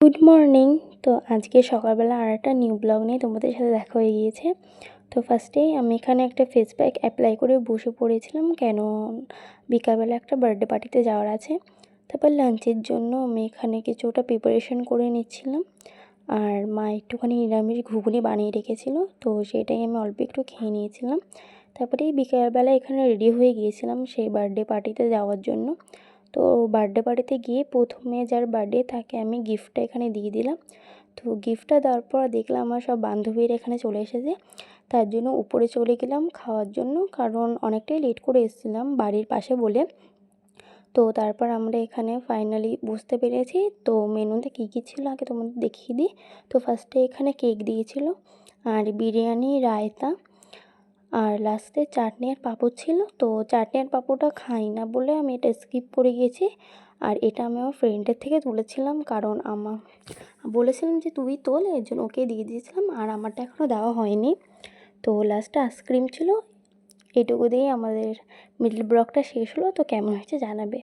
Good morning. তো আজকে সকালবেলা আর একটা নিউ ব্লগ নিয়ে তোমাদের সাথে দেখা হয়ে গিয়েছে। তো ফার্স্টেই আমি এখানে একটা ফেস প্যাক অ্যাপ্লাই করে বসে পড়েছিলাম, কেন বিকালবেলা একটা বার্থডে পার্টিতে যাওয়ার আছে। তারপর লাঞ্চের জন্য আমি এখানে কিছুটা প্রিপারেশন করে নিচ্ছিলাম। আর মা একটুখানি নিরামিষ ঘুগনি বানিয়ে রেখেছিলো, তো সেটাই আমি অল্প একটু খেয়ে নিয়েছিলাম। তারপরে এই বিকালবেলা এখানে রেডি হয়ে গিয়েছিলাম সেই বার্থডে পার্টিতে যাওয়ার জন্য। তো বার্থডে পার্টিতে গিয়ে প্রথমে যার বার্থডে তাকে আমি গিফটটা এখানে দিয়ে দিলাম। তো গিফটটা দেওয়ার পর দেখলাম আমার সব বান্ধবীরা এখানে চলে এসেছে। তার জন্য উপরে চলে গেলাম খাওয়ার জন্য, কারণ অনেকটাই লেট করে এসেছিলাম বাড়ির পাশে বলে। তো তারপর আমরা এখানে ফাইনালি বুঝতে পেরেছি। তো মেনুতে কী কী ছিল আগে তোমাদের দেখিয়ে দিই। তো ফার্স্টে এখানে কেক দিয়েছিল, আর বিরিয়ানি, রায়তা, আর লাস্টে চাটনি আর পাঁপড় ছিল। তো চাটনি আর পাঁপড়টা খাই না বলে আমি এটা স্কিপ করে গিয়েছি। আর এটা আমি আমার ফ্রেন্ডের থেকে তুলেছিলাম, কারণ বলেছিলাম যে তুই তোল, এর জন্য ওকে দিয়ে দিয়েছিলাম, আর আমারটা এখনও দেওয়া হয়নি। তো লাস্টে আইসক্রিম ছিল। এটুকু দিয়েই আমাদের মিডল ব্লগটা শেষ হলো। তো কেমন হয়েছে জানাবে।